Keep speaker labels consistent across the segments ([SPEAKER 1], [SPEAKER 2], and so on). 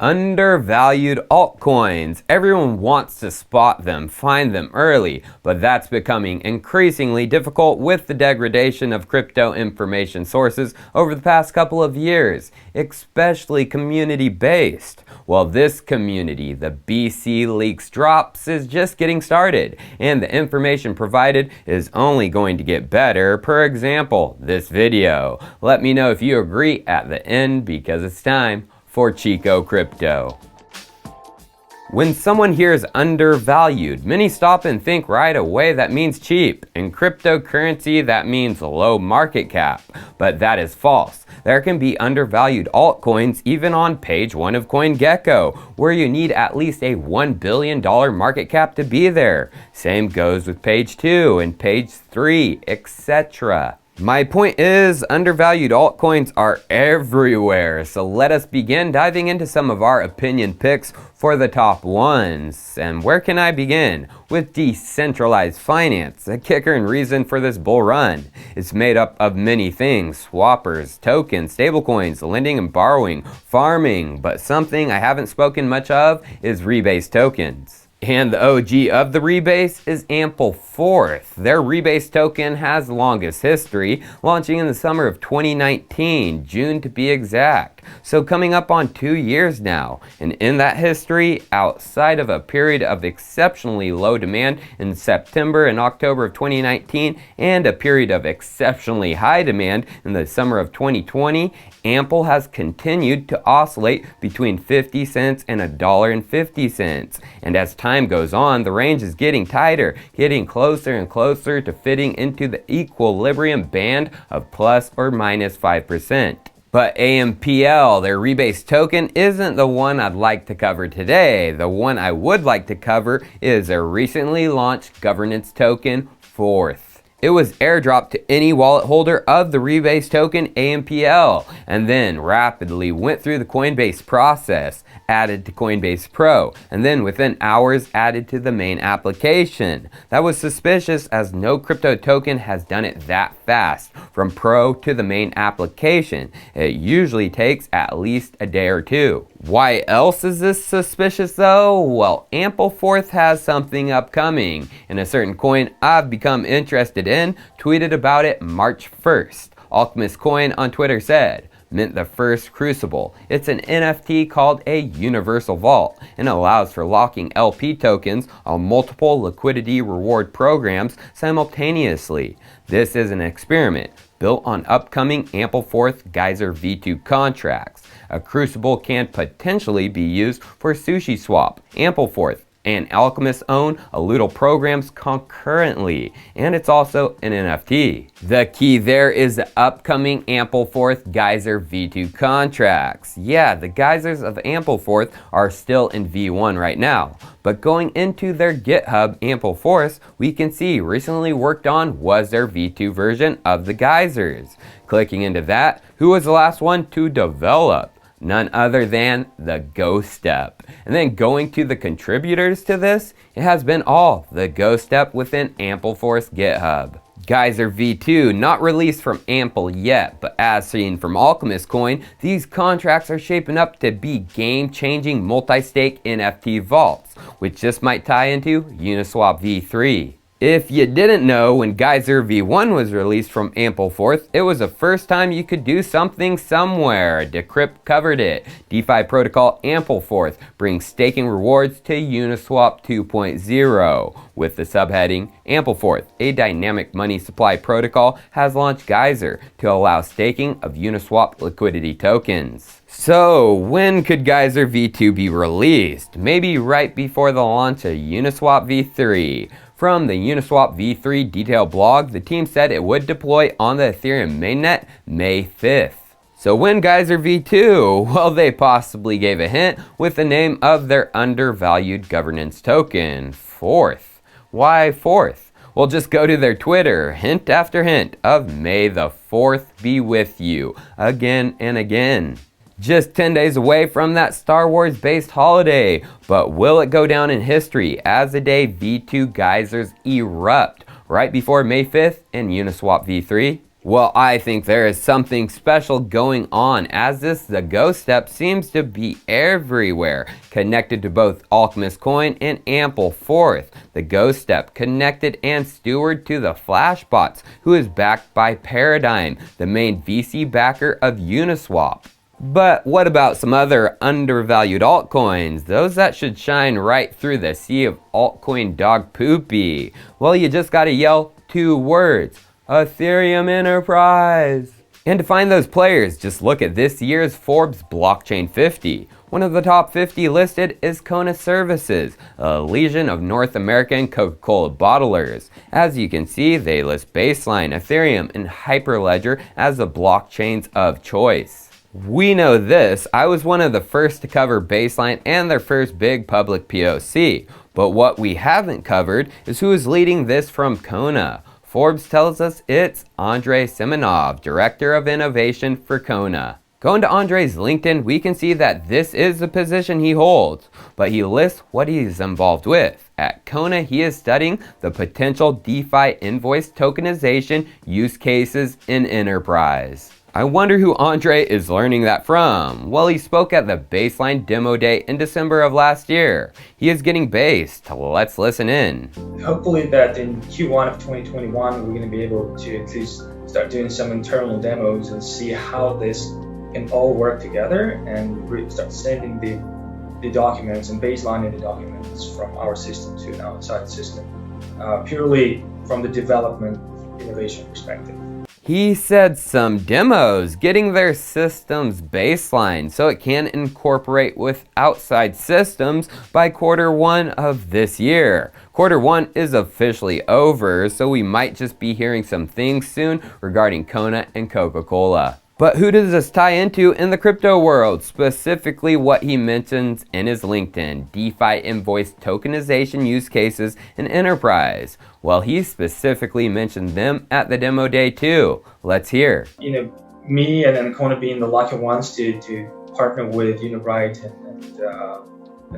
[SPEAKER 1] Undervalued altcoins. Everyone wants to spot them, find them early, but that's becoming increasingly difficult with the degradation of crypto information sources over the past couple of years, especially community-based. Well, this community, the BC Leaks Drops, is just getting started, and the information provided is only going to get better. Per example, this video. Let me know if you agree at the end, because it's time for Chico Crypto. When someone hears undervalued, many stop and think right away that means cheap. In cryptocurrency, that means low market cap. But that is false. There can be undervalued altcoins even on page 1 of CoinGecko, where you need at least a $1 billion market cap to be there. Same goes with page 2 and page 3, etc. My point is, undervalued altcoins are everywhere, so let us begin diving into some of our opinion picks for the top ones. And where can I begin? With decentralized finance, the kicker and reason for this bull run. It's made up of many things: swappers, tokens, stablecoins, lending and borrowing, farming, but something I haven't spoken much of is Rebase tokens. And the OG of the Rebase is Ampleforth. Their Rebase token has the longest history, launching in the summer of 2019, June to be exact. So coming up on 2 years now. And in that history, outside of a period of exceptionally low demand in September and October of 2019, and a period of exceptionally high demand in the summer of 2020, Ample has continued to oscillate between 50 cents and $1.50. And as time goes on, the range is getting tighter, getting closer and closer to fitting into the equilibrium band of plus or minus 5%. But AMPL, their Rebase token, isn't the one I'd like to cover today. The one I would like to cover is their recently launched governance token, Forth. It was airdropped to any wallet holder of the Rebase token AMPL, and then rapidly went through the Coinbase process, added to Coinbase Pro, and then within hours added to the main application. That was suspicious, as no crypto token has done it that fast, from Pro to the main application. It usually takes at least a day or two. Why else is this suspicious though? Well, Ampleforth has something upcoming, and a certain coin I've become interested in tweeted about it March 1st. Alchemist coin on Twitter said, "Mint the first Crucible. It's an NFT called a Universal Vault and allows for locking LP tokens on multiple liquidity reward programs simultaneously. This is an experiment built on upcoming Ampleforth Geyser V2 contracts. A Crucible can potentially be used for SushiSwap, Ampleforth, and Alchemist own Aludel programs concurrently, and it's also an NFT. The key there is the upcoming Ampleforth Geyser V2 contracts. Yeah, the Geysers of Ampleforth are still in V1 right now, but going into their GitHub Ampleforth, we can see recently worked on was their V2 version of the Geysers. Clicking into that, who was the last one to develop? None other than the GostEp. And then going to the contributors to this, it has been all the GostEp within Ampleforth's GitHub. Geyser V2, not released from Ample yet, but as seen from Alchemist coin, these contracts are shaping up to be game-changing multi-stake NFT vaults, which just might tie into Uniswap V3. If you didn't know, when Geyser V1 was released from Ampleforth, it was the first time you could do something somewhere. Decrypt covered it. DeFi protocol Ampleforth brings staking rewards to Uniswap 2.0. With the subheading, Ampleforth, a dynamic money supply protocol, has launched Geyser to allow staking of Uniswap liquidity tokens. So, when could Geyser V2 be released? Maybe right before the launch of Uniswap V3. From the Uniswap V3 detail blog, the team said it would deploy on the Ethereum mainnet May 5th. So when Geyser V2? Well, they possibly gave a hint with the name of their undervalued governance token, Forth. Why Forth? Well, just go to their Twitter, hint after hint of "May the 4th be with you," again and again. Just 10 days away from that Star Wars based holiday, but will it go down in history as the day V2 Geysers erupt right before May 5th and Uniswap V3? Well, I think there is something special going on, as the thegostep seems to be everywhere, connected to both Alchemist coin and Ampleforth. The thegostep connected and steward to the Flashbots, who is backed by Paradigm, the main VC backer of Uniswap. But what about some other undervalued altcoins, those that should shine right through the sea of altcoin dog poopy? Well, you just gotta yell 2 words: Ethereum Enterprise. And to find those players, just look at this year's Forbes Blockchain 50. One of the top 50 listed is CONA Services, a legion of North American Coca-Cola bottlers. As you can see, they list Baseline, Ethereum, and Hyperledger as the blockchains of choice. We know this, I was one of the first to cover Baseline and their first big public POC. But what we haven't covered is who is leading this from CONA. Forbes tells us it's Andrei Simonov, Director of Innovation for CONA. Going to Andrei's LinkedIn, we can see that this is the position he holds, but he lists what he's involved with. At CONA, he is studying the potential DeFi invoice tokenization use cases in enterprise. I wonder who Andrei is learning that from. Well, he spoke at the Baseline demo day in December of last year. He is getting based. Let's listen in.
[SPEAKER 2] Hopefully that in Q1 of 2021, we're going to be able to at least start doing some internal demos and see how this can all work together and start sending the documents and baselining the documents from our system to an outside system, purely from the development innovation perspective.
[SPEAKER 1] He said some demos, getting their systems baseline so it can incorporate with outside systems by Q1 of this year. Q1 is officially over, so we might just be hearing some things soon regarding CONA and Coca-Cola. But who does this tie into in the crypto world? Specifically what he mentions in his LinkedIn, DeFi invoice tokenization use cases in enterprise. Well, he specifically mentioned them at the demo day too. Let's hear.
[SPEAKER 2] Me and CONA being the lucky ones to partner with Unibright and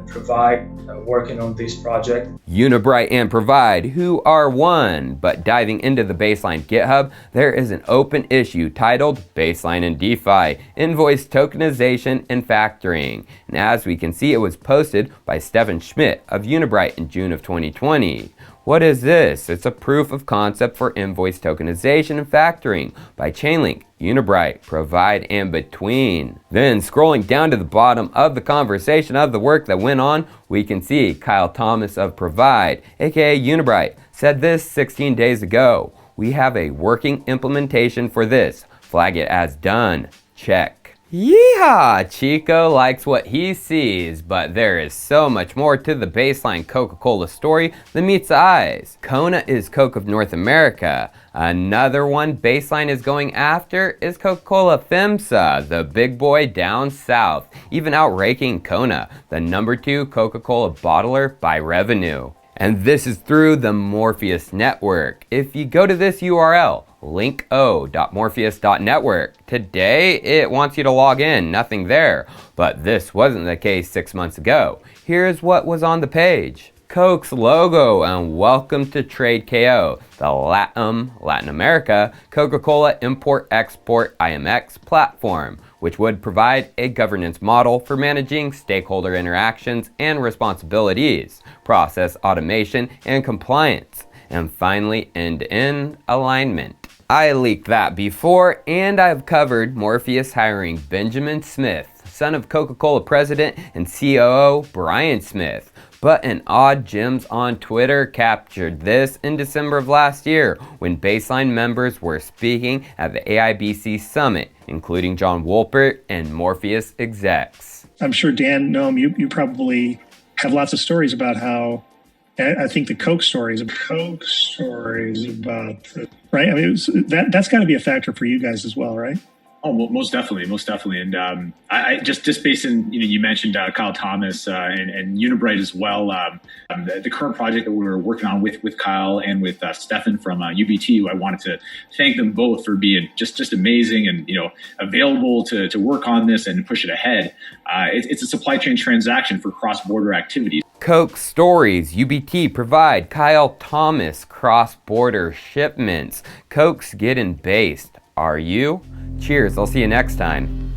[SPEAKER 2] Provide, working on this project.
[SPEAKER 1] Unibright and Provide, who are one, but diving into the Baseline GitHub, there is an open issue titled Baseline and DeFi, Invoice Tokenization and Factoring. And as we can see, it was posted by Stefan Schmidt of Unibright in June of 2020. What is this? It's a proof of concept for invoice tokenization and factoring by Chainlink, Unibright, Provide, and Between. Then scrolling down to the bottom of the conversation of the work that went on, we can see Kyle Thomas of Provide, aka Unibright, said this 16 days ago. We have a working implementation for this. Flag it as done. Check. Yeehaw! Chico likes what he sees, but there is so much more to the Baseline Coca-Cola story than meets the eyes. CONA is Coke of North America. Another one Baseline is going after is Coca-Cola FEMSA, the big boy down south, even outraking CONA, the #2 Coca-Cola bottler by revenue. And this is through the Morpheus network. If you go to this URL, linko.morpheus.network. Today, it wants you to log in, nothing there. But this wasn't the case 6 months ago. Here's what was on the page. Coke's logo and welcome to Trade KO, the Latin America Coca-Cola Import-Export IMX platform, which would provide a governance model for managing stakeholder interactions and responsibilities, process automation and compliance, and finally end-to-end alignment. I leaked that before, and I've covered Morpheus hiring Benjamin Smith, son of Coca-Cola president and COO Brian Smith. But an odd gems on Twitter captured this in December of last year when Baseline members were speaking at the AIBC Summit, including John Wolpert and Morpheus execs.
[SPEAKER 3] I'm sure, Dan, Noam, you probably have lots of stories about how, I think the Coke stories about, right? I mean, that's got to be a factor for you guys as well, right?
[SPEAKER 4] Oh, well, most definitely. And I just based in, you mentioned Kyle Thomas and Unibright as well. The current project that we're working on with Kyle and with Stefan from UBT, I wanted to thank them both for being just amazing and available to work on this and push it ahead. It's a supply chain transaction for cross-border activities.
[SPEAKER 1] Coke stories, UBT provide Kyle Thomas cross-border shipments. Coke's getting based. Are you? Cheers, I'll see you next time.